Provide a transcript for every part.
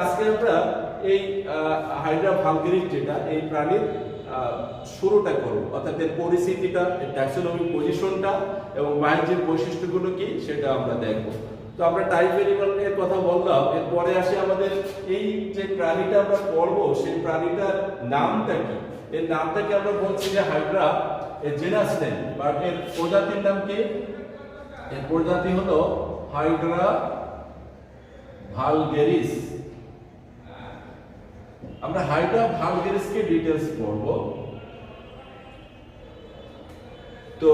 আজকে আমরা এই হাইড্রা ভালগেরিস যেটা এই প্রাণীর শুরুটা করব, অর্থাৎ এর পরিস্থিতিটা, এর ট্যাক্সোনমিক পজিশনটা এবং বাহ্যিক বৈশিষ্ট্যগুলো কি সেটা আমরা দেখব। তো আমরা টাইপ ভেরিয়েবলের কথা বললাম, এরপরে আসে আমাদের এই যে প্রাণীটা আমরা পড়ব সেই প্রাণীটার নামটা কি। এর নামটাকে আমরা বলছি যে হাইড্রা, এর জেনাস নেম বা এর প্রজাতির নাম কি? এর প্রজাতি হলো হাইড্রা ভালগেরিস। আমরা হাইড্রা ভালগেরিসকে ডিটেইলস পড়ব। তো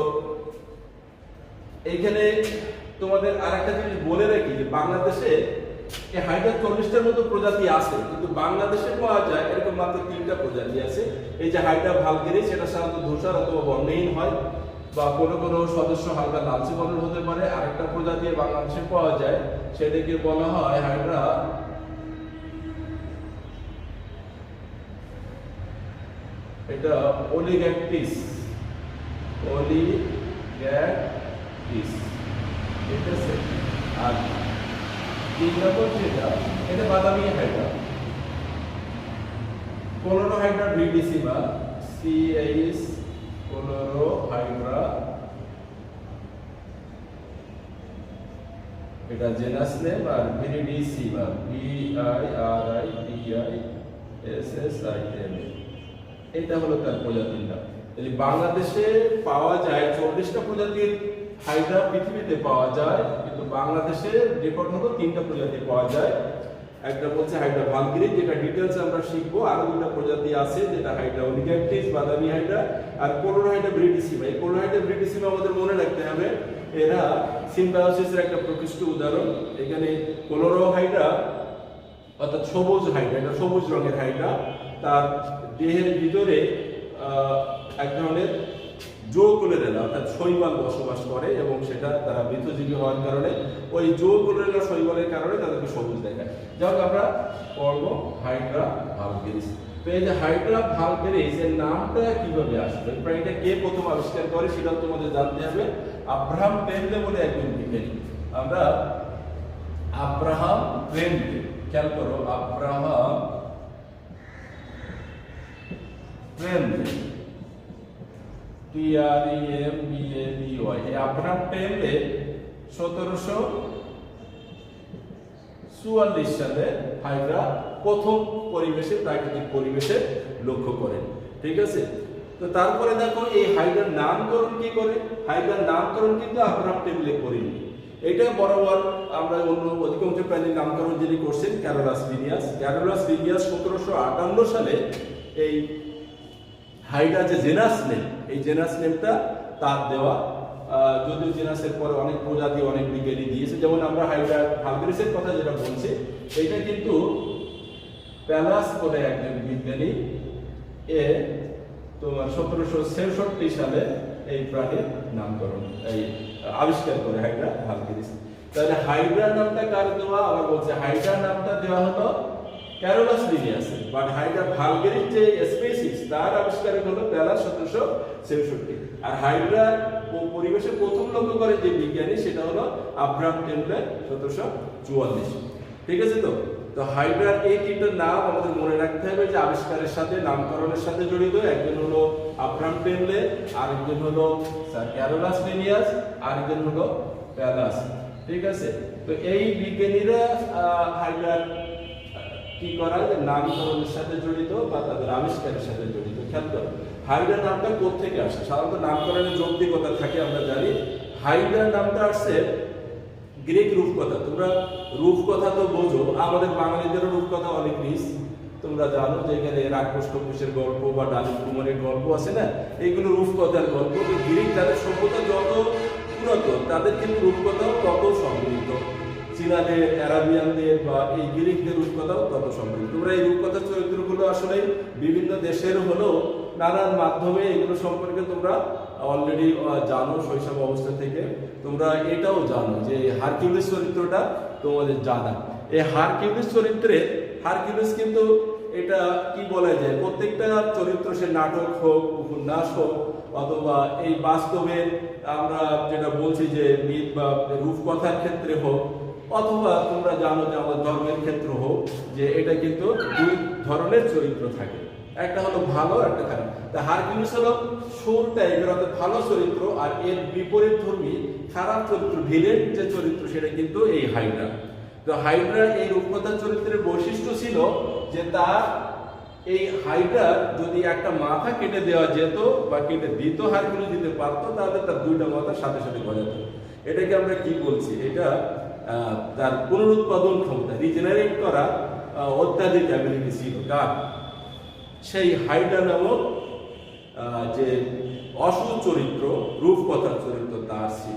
এইখানে তোমাদের আরেকটা জিনিস বলে রাখি যে বাংলাদেশে এই হাইড্রা 40টার মতো প্রজাতি আছে, কিন্তু বাংলাদেশে পাওয়া যায় এরকম মাত্র 3টা প্রজাতি আছে। এই যে হাইড্রা ভালগেরিস, এটা সাধারণত ধূসর অথবা বর্ণহীন হয় বা কোনো কোনো সদস্য হালকা লালচে বর্ণের হতে পারে। আরেকটা প্রজাতি বাংলাদেশে পাওয়া যায়, সেটাকে বলা হয় হাইড্রা এটা অলিগ্যাকটিস। ঠিক আছে। আর 3 নম্বর যেটা, এটা বাদামি হাইড্রা, 15 হাইড্রা ভিডিসিমা, CH 15 হাইড্রা, এটা জেনাস নেম। আর ভিডিসিমা VIRIDISSIMA, এটা হলো তার প্রজাতির নাম। তাহলে বাংলাদেশে পাওয়া যায় 40টা প্রজাতির হাইড্রা পৃথিবীতে পাওয়া যায়, কিন্তু বাংলাদেশে রেকর্ড হলো 3টা প্রজাতি পাওয়া যায়। একটা বলছে হাইড্রা ভালগেরিস, যেটা ডিটেইলস আমরা শিখবো। আরো 2টা প্রজাতি আছে, যেটা হাইড্রা অলিগ্যাকটিস বাদামি হাইড্রা, আর 15 হাইড্রা ভিডিসিমা। এই 15 হাইড্রা ভিডিসিমা আমাদের মনে রাখতে হবে, এরা সিম্বায়োসিসের একটা প্রকৃষ্ট উদাহরণ। এখানে 15 হাইড্রা অর্থাৎ সবুজ হাইড্রা, এটা সবুজ রঙের হাইড্রা, তার দেহের ভিতরে এক ধরনের জোকোলেরেলা অর্থাৎ শৈবাল বসবাস করে এবং সেটা তারা মৃতজীবী হওয়ার কারণে ওই জোকোলেরেলা শৈবালের কারণে তাদেরকে সবুজ দেখায়। যাই হোক, আমরা পড়ব হাইড্রা ভালগেরিস। তো এই যে হাইড্রা ভালগেরিস এর নামটা কিভাবে আসবে, প্রাণীটা কে প্রথম আবিষ্কার করে সেটাও তোমাদের জানতে হবে। আব্রাহাম পেনলে বলে একজন বিজ্ঞানী, আমরা আব্রাহাম পেনলে, খেয়াল করো, আব্রাহাম পেনলে, TREMBLEY, এই আব্রাহাম পেনলে 1744 সালে হাইড্রা প্রথম পরিবেশে, প্রাকৃতিক পরিবেশে লক্ষ্য করেন। ঠিক আছে। তো তারপরে দেখো এই হাইড্রার নামকরণ কি করে। হাইড্রার নামকরণ কিন্তু আব্রাহাম পেনলে করেনি, এটা বরাবর আমরা অন্য অধিকাংশ প্রাণীর নামকরণ যিনি করছেন ক্যারোলাস লিনিয়াস। 1758 সালে এই হাইড্রা যে জেনাস নেম, এই জেনাস নেমটা তার দেওয়া। যদিও জেনাসের পরে অনেক প্রজাতি অনেক বিজ্ঞানী দিয়েছে, যেমন আমরা হাইড্রা ভালগেরিসের কথা যেটা বলছি, এটা কিন্তু প্যালাস বলে একজন বিজ্ঞানী তোমার 1766 সালে এই প্রাণীর নামকরণ, এই আবিষ্কার করে হাইড্রা ভালগেরিস। তাহলে হাইড্রা নামটা কার দেওয়া? আবার বলছে হাইড্রা নামটা দেওয়া হলো ক্যারোলাস লিনিয়াস, বাট হাইড্রা ভালগেরিস যে স্পিসিস তার আবিষ্কার হলো প্যালাস 1766। আর হাইড্রা পরিবেশে প্রথম লক্ষ্য করে যে বিজ্ঞানী, সেটা হলো আব্রাহাম পেনলে 1744। ঠিক আছে। তো হাইড্রার এই 3টা নাম আমাদের মনে রাখতে হবে যে আবিষ্কারের সাথে, নামকরণের সাথে জড়িত। একজন হলো আব্রাহাম পেনলে, আরেকজন হলো ক্যারোলাস লিনিয়াস, আরেকজন হলো প্যালাস। ঠিক আছে। তো এই বিজ্ঞানীরা হাইড্রার কি করা যায় নামকরণের সাথে জড়িত বা তাদের আবিষ্কারের সাথে জড়িত। খেয়াল করো, হাইড্রা নামটা কোত্থেকে আসে? সাধারণত নামকরণের যৌক্তিকতা থাকে, আমরা জানি। হাইড্রা নামটা আসছে গ্রিক রূপকথা। তোমরা রূপকথা তো বোঝো, আমাদের বাঙালিদেরও রূপকথা অনেক নিস। তোমরা জানো যে এখানে রাক্ষসের গল্প বা ডালিম কুমারের গল্প আছে না, এইগুলো রূপকথার গল্প। তো গ্রিক তাদের সভ্যতা যত পুরাতন, তাদের কিন্তু রূপকথাও তত সমৃদ্ধ। চীনাদের, অ্যারাবিয়ানদের বা এই গ্রিকদের রূপকথাও তত সমৃদ্ধ। তোমরা এই রূপকথার চরিত্রগুলো আসলে বিভিন্ন দেশের হলেও নানান মাধ্যমে এগুলো সম্পর্কে তোমরা অলরেডি জানো শৈশব অবস্থা থেকে। তোমরা এটাও জানো যে হারকিউলিস চরিত্রটা তোমাদের জানা। এই হারকিউলিস চরিত্রে হারকিউলিস কিন্তু এটা কি বলা যায়, প্রত্যেকটা চরিত্র, সে নাটক হোক, উপন্যাস হোক, অথবা এই বাস্তবে আমরা যেটা বলছি যে মিথ বা রূপকথার ক্ষেত্রে হোক, অথবা তোমরা জানো যে আমাদের ধর্মের ক্ষেত্র হোক যে এটা কিন্তু দুই ধরনের চরিত্র থাকে, একটা হলো ভালো একটা খারাপ। তা হারকিউলিস হলো সুর টাইপের অর্থাৎ ভালো চরিত্র, আর এর বিপরীত ধর্মী খারাপ চরিত্র ভিলেন যে চরিত্র সেটা কিন্তু এই হাইড্রা। তো হাইড্রা এই রূপকথার চরিত্রের বৈশিষ্ট্য ছিল যে তার এই হাইড্রা যদি একটা মাথা কেটে দেওয়া যেত বা কেটে দিত, হারকিউলিস দিতে পারতো, তাহলে তার দুইটা মাথা সাথে সাথে গজাত। এটাকে আমরা কি বলছি, এটা তার পুনরুৎপাদন ক্ষমতা, রিজেনারেট করা অত্যাধিক অ্যাবিলিটি ছিল কার, সেই হাইড্রা নামক যে অসুর চরিত্র, রূপকথার চরিত্র তার ছিল।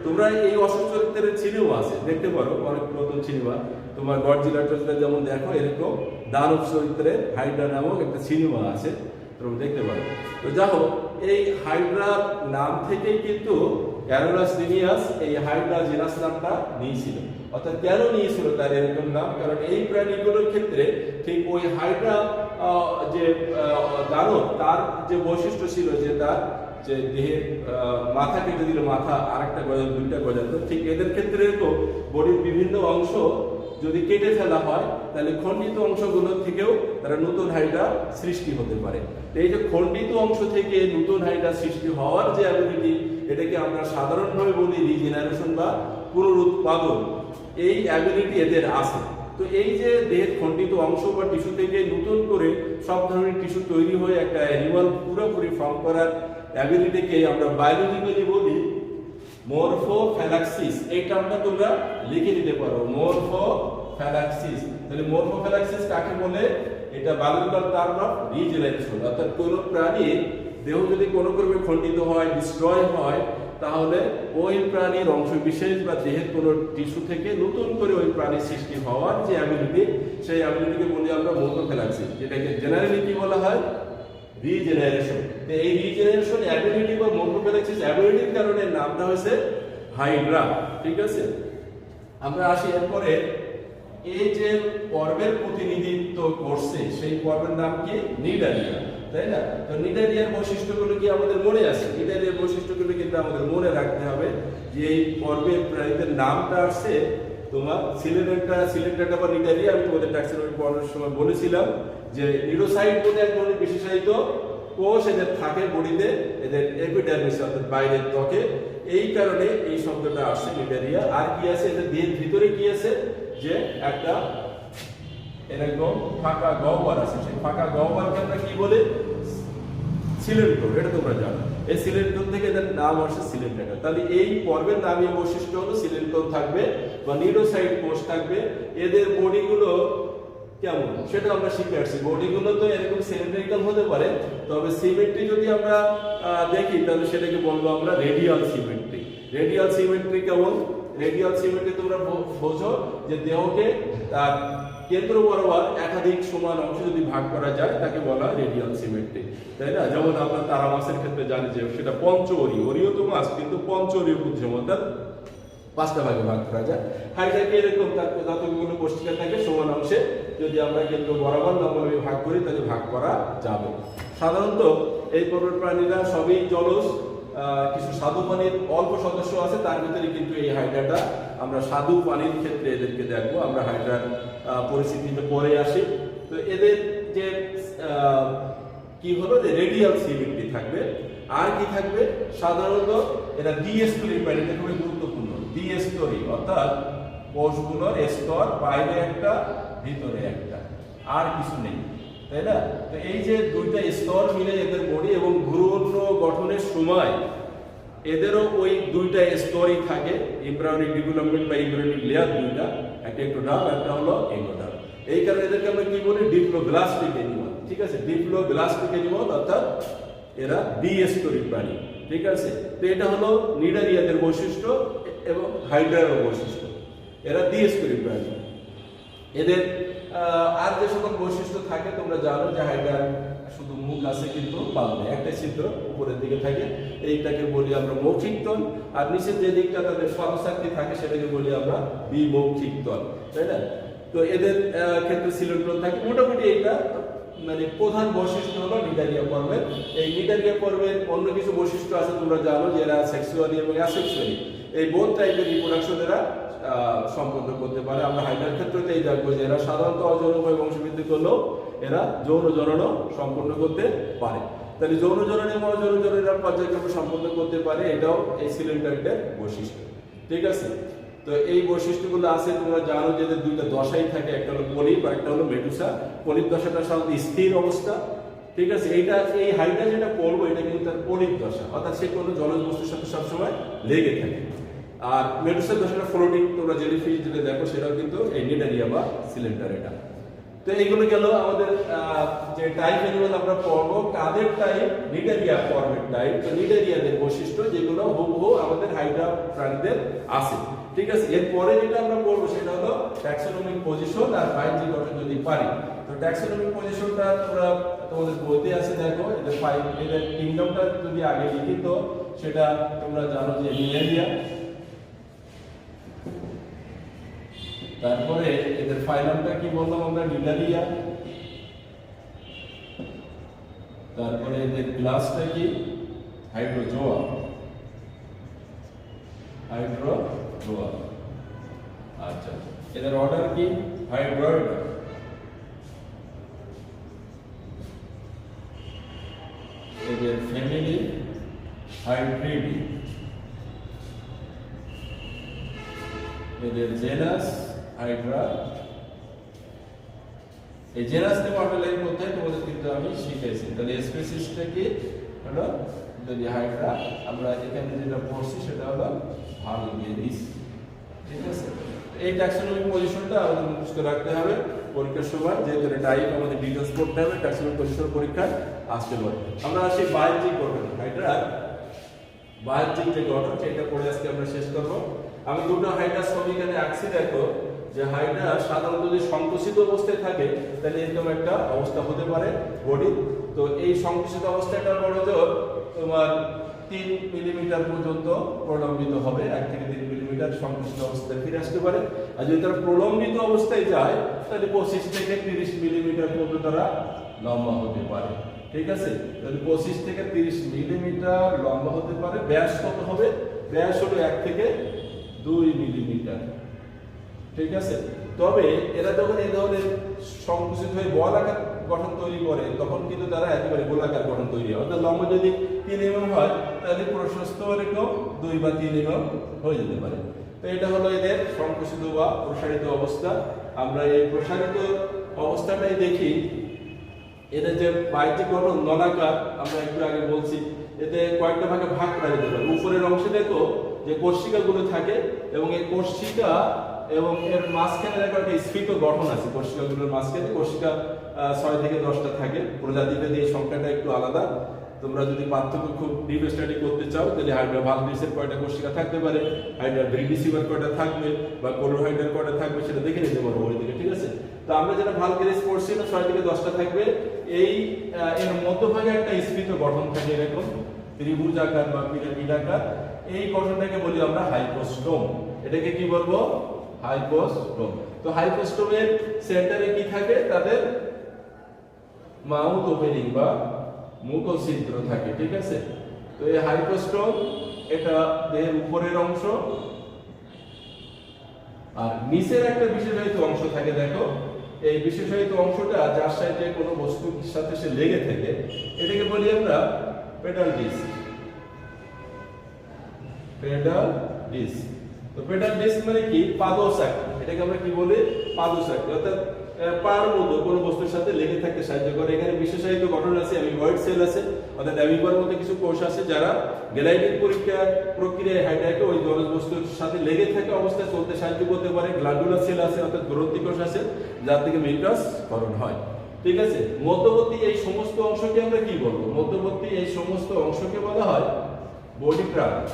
তোমরা এই অসুর চরিত্রের সিনেমা আছে, দেখতে পারো অনেক নতুন সিনেমা, তোমার গডজিলা টজিলা যেমন দেখো, এরকম দানব চরিত্রের হাইড্রা নামক একটা সিনেমা আছে, তোমরা দেখতে পারো। তো যা হোক, এই হাইড্রার নাম থেকেই কিন্তু ক্যারোলাস লিনিয়াস এই হাইড্রা জিনাস নামটা নিয়েছিল। অর্থাৎ কেন নিয়েছিল তার এরকম নাম, কারণ এই প্রাণীগুলোর ক্ষেত্রে ঠিক ওই হাইড্রা যে দানব, তার যে বৈশিষ্ট্য ছিল যে তার যে দেহের মাথা কেটে দিলে মাথা আরেকটা গজাত, দুইটা গজাত, ঠিক এদের ক্ষেত্রে তো বডির বিভিন্ন অংশ যদি কেটে ফেলা হয় তাহলে খণ্ডিত অংশগুলোর থেকেও তারা নতুন হাইড্রা সৃষ্টি হতে পারে। এই যে খণ্ডিত অংশ থেকে নতুন হাইড্রা সৃষ্টি হওয়ার যে অ্যাবিলিটি, এটাকে আমরা সাধারণভাবে বলি রিজেনারেশন বা পুনরুৎপাদন, এই অ্যাবিলিটি এদের আছে। তো এই যে দেহের খণ্ডিত অংশ বা টিস্যু থেকে নতুন করে সব ধরনের টিস্যু তৈরি হয়ে একটা অ্যানিমাল পুরোপুরি ফর্ম করার অ্যাবিলিটিকে আমরা বায়োলজিক্যালি বলি মরফোফ্যালাক্সিস। এই টার্মটা তোমরা লিখে নিতে পারো, মরফোফ্যালাক্সিস। তাহলে মরফোফ্যালাক্সিস কাকে বলে? এটা বায়োলজিক্যাল টার্ম অফ রিজেনারেশন। অর্থাৎ কোনো প্রাণীর দেহ যদি কোনো ক্রমে খণ্ডিত হয়, ডিস্ট্রয় হয়, তাহলে ওই প্রাণীর অংশ বিশেষ বা দেহের কোনো টিস্যু থেকে নতুন করে ওই প্রাণীর সৃষ্টি হওয়ার যে অ্যাবিলিটি, সেই অ্যাবিলিটিকে বলি আমরা মরফোফ্যালাক্সিস, যেটাকে জেনারেলি কি বলা হয়? রিজেনারেশন। এই রিজেনারেশন অ্যাবিলিটি বা মরফোফ্যালাক্সিস অ্যাবিলিটির কারণে নামটা হয়েছে হাইড্রা। ঠিক আছে, আমরা আসি এরপরে এই যে পর্বের প্রতিনিধিত্ব করছে সেই পর্বের নাম কি? নিডারিয়া, তাই না? তো নিডারিয়ার বৈশিষ্ট্যগুলো কি আমাদের মনে আছে? নিডারিয়ার বৈশিষ্ট্যগুলো কিন্তু আমাদের মনে রাখতে হবে যে এই পর্বের প্রাণীদের নামটা আসছে তোমার সিলেন্ডাটা বা নিডারিয়া। আমি তোমাদের ট্যাক্সোনমি পড়ানোর সময় বলেছিলাম যে নিউরোসাইট বলে এক ধরনের বিশেষায়িত কোষ এদের থাকে বডিতে, এদের এপিডার্মিস অর্থাৎ বাইরের ত্বকে, এই কারণে এই শব্দটা আসছে নিডারিয়া। আর কি আছে এদের দেহের ভিতরে? কি আছে যে একটা এরকম ফাঁকা গহ্বর আছে, সেই ফাঁকা গহ্বরকে আমরা কি বলে? সিলেন্ড্রোম। এটা তোমরা জানো, এই সিলেন্ড্রোম থেকে এদের নাম আসে সিলেন্ড্রাটা। তাহলে এই পর্বের নামীয় বৈশিষ্ট্য হলো সিলেন্ড্রোম থাকবে বা নিউরোসাইট কোষ থাকবে। এদের বডিগুলো কেমন সেটা আমরা শিখে আসছি। বডিগুলো তো এরকম সিলিন্ড্রিক্যাল হতে পারে, তবে সিমেট্রি যদি আমরা দেখি তাহলে সেটাকে বলবো আমরা রেডিয়াল সিমেট্রি। রেডিয়াল সিমেট্রি কেমন? রেডিয়াল সিমেট্রি তোমরা বোঝো যে দেহকে তার কেন্দ্র বরাবর একাধিক সমান অংশ যদি ভাগ করা যায় তাকে বলা হয় রেডিয়াল সিমেট্রি, তাই না? যেমন আমরা তারা মাছের ক্ষেত্রে জানি যে সেটা পঞ্চঅরীয়, অরীয় তো মাছ কিন্তু পঞ্চঅরীয় বুদ্ধিমত্তা, অর্থাৎ পাঁচটা ভাগে ভাগ করা যায়। হাইড্রাকে এরকম তার যতগুলো কোষ্ঠিকা থাকে সমান অংশে যদি আমরা কেন্দ্র বরাবর লম্বাভাবে ভাগ করি তাহলে ভাগ করা যাবে। সাধারণত এই পর্বের প্রাণীরা সবই জলজ, কিছু স্বাদু পানির অল্প সদস্য আছে, তার ভিতরে কিন্তু এই হাইড্রাটা আমরা স্বাদু পানির ক্ষেত্রে এদেরকে দেখবো। আমরা হাইড্রার পরিস্থিতিতে পরে আসি। তো এদের যে কি হলো যে রেডিয়াল সিমেট্রি থাকবে। আর কি থাকবে? সাধারণত এরা দ্বিস্তরী প্রাণীদের খুবই গুরুত্বপূর্ণ। দ্বিস্তরী অর্থাৎ কোষগুলোর স্তর বাইরে একটা ভিতরে একটা, আর কিছু নেই, তাই না? তো এই যে দুইটা স্তর মিলে এদের বডি এবং ভ্রূণ গঠনের সময় এদেরও ওই দুইটা স্তরই থাকে। এমব্রায়োনিক ডেভেলপমেন্ট বা এমব্রায়োনিক লেয়ার দুইটা, একটা এক্টোডার্ম, একটা হলো এন্ডোডার্ম। এই কারণে এদেরকে আমরা কি বলি? Diploblastic animal. ঠিক আছে, ডিপ্লোব্লাস্টিক অ্যানিমাল অর্থাৎ এরা দ্বিস্তরী প্রাণী। ঠিক আছে, তো এটা হলো নিডারিয়াদের বৈশিষ্ট্য এবং হাইড্রারও বৈশিষ্ট্য। এরা দ্বিস্তরী প্রাণী। এদের আর যে সকল বৈশিষ্ট্য থাকে তোমরা জানো যে হাইড্রার শুধু মুখ আছে কিন্তু পাল নেই, একটা ছিদ্র উপরের দিকে থাকে, এইটাকে বলি আমরা মৌখিক তল। আর নিচের যে দিকটা তাদের স্বরশক্তি থাকে সেটাকে বলি আমরা বিমৌখিক তল, তাই না? তো এদের ক্ষেত্রে সিলিন্ড্রোম থাকে। মোটামুটি এইটা মানে প্রধান বৈশিষ্ট্য হলো নিডারিয়া পর্বের। এই নিডারিয়া পর্বের অন্য কিছু বৈশিষ্ট্য আছে তোমরা জানো যে এরা সেক্সুয়ালি এবং অ্যাসেক্সুয়ালি এই বোথ টাইপের রিপ্রোডাকশন এরা সম্পন্ন করতে পারে। আমরা হাইড্রার ক্ষেত্রে এই দেখবো যে এরা সাধারণত অযৌনভাবে বংশবৃদ্ধি করলেও এরা যৌন জননও সম্পন্ন করতে পারে। তাহলে যৌন জনন এবং অযৌন জনন এরা পর্যায়ক্রমে সম্পন্ন করতে পারে, এটাও এই সিলিন্ডারটার বৈশিষ্ট্য। ঠিক আছে, তো এই বৈশিষ্ট্যগুলো আছে, তোমরা জানো যে দুইটা দশাই থাকে, একটা হলো পলিপ আর একটা হলো মেডুসা। পলিপ দশাটা সাধারণত স্থির অবস্থা। ঠিক আছে, এইটা এই হাইড্রা যেটা পড়বো এটা কিন্তু তার পলিপ দশা, অর্থাৎ সে কোনো জলজ বস্তুর সাথে সবসময় লেগে থাকে। আর মেডুসার দশাটা ফ্লোটিং, তোমরা জেলিফিশ যেটা দেখো সেটাও কিন্তু এই নিডারিয়া বা সিলিন্ডার এটা। তো এইগুলো গেল আমাদের যে টাইপ অ্যানিমাল আমরা পড়বো, কাদের টাইপ, নিডারিয়া ফর্মের টাইপ। তো নিডারিয়াদের বৈশিষ্ট্য যেগুলো হুবহু আমাদের হাইড্রা প্রাণীদের আছে। ঠিক আছে, এরপরে যেটা আমরা পড়বো সেটা হলো ট্যাক্সোনমিক পজিশন আর বাহ্যিক গঠন যদি পারি। তো ট্যাক্সোনমিক পজিশনটা তোমরা তোমাদের বইতে আছে, দেখো এদের এদের কিংডমটা যদি আগে লিখি তো সেটা তোমরা জানো যে মিনেরিয়া, তারপরে এদের ফাইলামটা কি বললাম আমরা, নিডারিয়া, তারপরে এদের ক্লাসটা কি, হাইড্রোজোয়া, হাইড্রোজোয়া। আচ্ছা, এদের অর্ডার কি, হাইড্রয়েডা। এদের ফ্যামিলি হাইড্রিডি, এদের জেনাস হাইড্রা। এই জেনাস নেম অর্ডারের মধ্যে তোমাদের কিন্তু আমি শিখেছি। তাহলে স্পেসিসটা কি হলো যদি হাইড্রা, আমরা এখানে যেটা পড়ছি সেটা হলো ভালগেরিস। ঠিক আছে, এই ট্যাক্সোনমিক পজিশনটা আমাদের মুখস্থ রাখতে হবে পরীক্ষার সময়, যেহেতু টাইপ আমাদের ডিটেইলস পড়তে হবে, ট্যাক্সোনমিক পজিশন পরীক্ষা আসতে পারে। আমরা আসি বাহ্যিক গঠন, হাইড্রা বাহ্যিক যে গঠন সেটা পড়ে আজকে আমরা শেষ করব। আমি দুটো হাইড্রা ছবি এখানে আঁকছি, দেখো যে হাইড্রা সাধারণত যদি সংকুচিত অবস্থায় থাকে তাহলে এরকম একটা অবস্থা হতে পারে বডি। তো এই সংকুচিত অবস্থাটা বড় জোর তোমার 3 মিলিমিটার পর্যন্ত প্রলম্বিত হবে, 1 থেকে 3 মিলিমিটার সংকুচিত অবস্থায় ফিরে আসতে পারে। আর যদি তারা প্রলম্বিত অবস্থায় যায় তাহলে 25 থেকে 30 মিলিমিটার পর্যন্ত তারা লম্বা হতে পারে। ঠিক আছে, তাহলে 25 থেকে 30 মিলিমিটার লম্বা হতে পারে। ব্যাস কত হবে, ব্যাস হলো 1 থেকে 2 মিলিমিটার। ঠিক আছে, তবে এরা যখন এই ধরনের সংকুচিত হয়ে বল আকার গঠন তৈরি করে তখন কিন্তু তারা একেবারে গোলাকার গঠন তৈরি হয়। অর্থাৎ লম্বা যদি 3 mm হয় তাহলে প্রশস্ত এরকম 2 বা 3 mm হয়ে যেতে পারে। তো এটা হলো এদের সংকুচিত বা প্রসারিত অবস্থা। আমরা এই প্রসারিত অবস্থাটাই দেখি। এদের যে বাহ্যিক গঠন নলাকার, আমরা একটু আগে বলছি, এতে কয়েকটা ভাগে ভাগ করা যেতে পারে। উপরের অংশে দেখো যে কোষিকাগুলো থাকে এবং এই কোষিকা এবং এর মাঝখানে দেখো একটা স্ফীত গঠন আছে। কোষিকাগুলোর মাঝখানে কোষিকা 6 থেকে 10টা থাকে। প্রজাতিভেদে এই সংখ্যাটা একটু আলাদা। তোমরা যদি পার্থক্য খুব ডিপ স্টাডি করতে চাও তাহলে হাইড্রা ভালগেরিসের কয়টা কোষিকা থাকতে পারে, হাইড্রা ব্রিডিসিভার কয়টা থাকবে বা কোলোহাইড্রার কয়টা থাকবে সেটা দেখে নিতে পারবো ওই দিকে। ঠিক আছে, তো আমরা যেটা ভালগেরিস পড়ছি না 6 থেকে 10টা থাকবে। এই এর মধ্যভাগে একটা স্ফীত গঠন থাকে এরকম ত্রিভুজাকার বা পিরামিডাকার। এই গঠনটাকে বলি আমরা হাইপোস্টোম। এটাকে কি বলবো, হাইপোস্টোম। তো হাইপোস্টোমের সেন্টারে কি থাকে, তাদের মাউথ ওপেনিং বা মুখ ছিদ্র থাকে। ঠিক আছে, তো এই হাইপোস্টোম এটা দেহের উপরের অংশ, আর নিচের একটা বিশেষায়িত অংশ থাকে। দেখো এই বিশেষায়িত অংশটা যার সাইডে কোনো বস্তুর সাথে সে লেগে থাকে এটাকে বলি আমরা পেডাল ডিস্ক। পেডাল ডিস্ক, তো পেডাল ডিস্ক মানে কি, পাদচাকতি। এটাকে আমরা কি বলি, পাদচাকতি। অর্থাৎ পার মতো কোনো বস্তুর সাথে লেগে থাকতে সাহায্য করে। এখানে বিশেষায়িত গঠন আছে, অ্যামিবয়েড সেল আছে, অর্থাৎ অ্যামিবার মধ্যে কিছু কোষ আছে যারা গ্লাইডিং প্রক্রিয়ায় হাইড্রাকে ওই জলজ বস্তুর সাথে লেগে থাকা অবস্থায় চলতে সাহায্য করতে পারে। গ্ল্যান্ডুলার সেল আছে, অর্থাৎ গ্রন্থি কোষ আছে যার থেকে মিউকাস ক্ষরণ হয়। ঠিক আছে, মধ্যবর্তী এই সমস্ত অংশকে আমরা কি বলবো, মধ্যবর্তী এই সমস্ত অংশকে বলা হয় বডি ট্রাঙ্ক।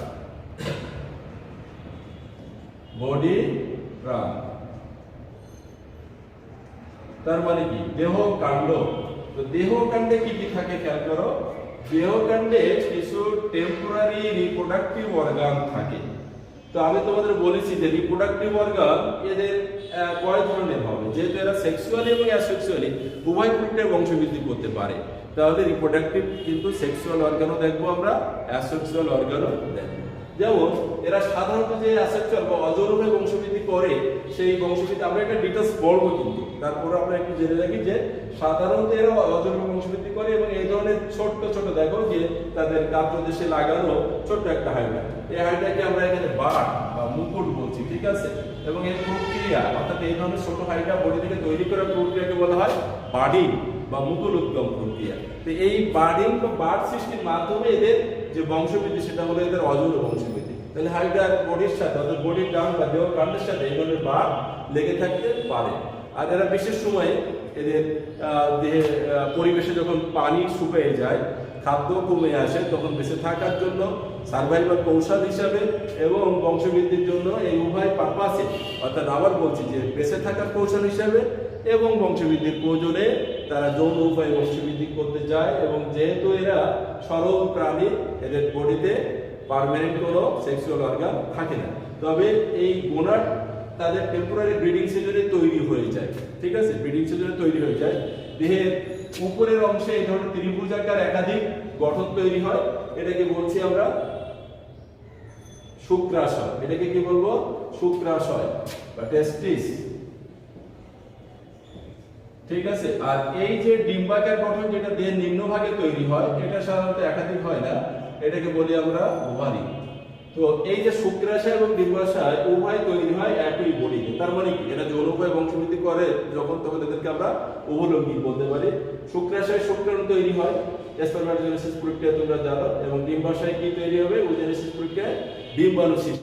বডি ট্রাঙ্ক তার মানে কি, দেহ কাণ্ড। তো দেহ কাণ্ডে কি কি থাকে খেয়াল করো। দেহ কাণ্ডে কিছু টেম্পোরারি রিপ্রোডাক্টিভ অর্গান থাকে। তো আমি তোমাদের বলেছি যে রিপ্রোডাক্টিভ অর্গান এদের কয় ধরনের হবে, যেহেতু এরা সেক্সুয়ালি এবং অ্যাসেক্সুয়ালি উভয় প্রক্রিয়ায় বংশবৃদ্ধি করতে পারে তাহলে রিপ্রোডাক্টিভ কিন্তু সেক্সুয়াল অর্গানও দেখবো আমরা, অ্যাসেক্সুয়াল অর্গানও দেখবো। যেমন এরা সাধারণত যে অ্যাসেক্সুয়াল বা অজৈব বংশবৃদ্ধি করে সেই বংশবৃদ্ধি আমরা একটা ডিটেলস বলবো, কিন্তু তারপরে আমরা একটু জেনে রাখি যে সাধারণত এরা অজৈব বংশবৃদ্ধি করে এবং এই ধরনের ছোট্ট ছোট দেখো যে তাদের গাত্রদেশে লাগানো ছোট্ট একটা হাইড্রা, এই হাইড্রাকে আমরা এখানে বাট বা মুকুট বলছি, ঠিক আছে। এবং এই প্রক্রিয়া অর্থাৎ এই ধরনের ছোট হাইড্রা বডি থেকে তৈরি করা প্রক্রিয়াকে বলা হয় বাডিং বা মুকুল উদ্গম প্রক্রিয়া। তো এই বাডিং বা বাড সৃষ্টির মাধ্যমে এদের যে বংশবৃদ্ধি সেটা হলো এদের অজৈব বংশবৃদ্ধি। তাহলে হাইড্রার বডির সাথে অর্থাৎ বডির ডাউন বা দেহ কাণ্ডের সাথে এই ধরনের বাড লেগে থাকতে পারে। আর এরা বিশেষ সময়ে এদের দেহে পরিবেশে যখন পানি শুকিয়ে যায়, খাদ্য কমে আসে, তখন বেঁচে থাকার জন্য সার্ভাইভাল কৌশল হিসাবে এবং বংশবৃদ্ধির জন্য এই উভয় পারপাসে, অর্থাৎ আবার বলছি যে বেঁচে থাকার কৌশল হিসাবে এবং বংশবৃদ্ধির প্রয়োজনে তারা যৌন উপায়ে বংশবৃদ্ধি করতে যায়। এবং যেহেতু এরা সরল প্রাণী, এদের বডিতে পার্মানেন্ট কোনো সেক্সুয়াল অর্গান থাকে না, তবে এই গোনাড তাদের টেম্পোরারি ব্রিডিং সিজনে তৈরি হয়ে যায়, ঠিক আছে, ব্রিডিং সিজনে তৈরি হয়ে যায়। দেহের উপরের অংশে এই ধরনের ত্রিভুজাকার একাধিক গঠন তৈরি হয়, এটাকে বলছি আমরা শুক্রাশয়। এটাকে কি বলবো? শুক্রাশয় বা টেস্টিস, ঠিক আছে। আর এই যে ডিম্বাকার গঠন যেটা দেহের নিম্নভাগে তৈরি হয়, এটা সাধারণত একাধিক হয় না, এটাকে বলি আমরা ওভারি। তো এই যে শুক্রাশয় এবং ডিম্বাশয় উভয় তৈরি হয় একই বডিতে, তার মানে কি এটা যৌন উপায়ে বংশবৃদ্ধি করে যখন, তখন এদেরকে আমরা উভলিঙ্গী বলতে পারি। শুক্রাশয় শুক্রাণু তৈরি হয়, স্পারমাটোজেনেসিস প্রক্রিয়া তোমরা জানো, এবং ডিম্বাশয় কি তৈরি হবে? ওজেনেসিস প্রক্রিয়ায় ডিম্বাণু সৃষ্টি।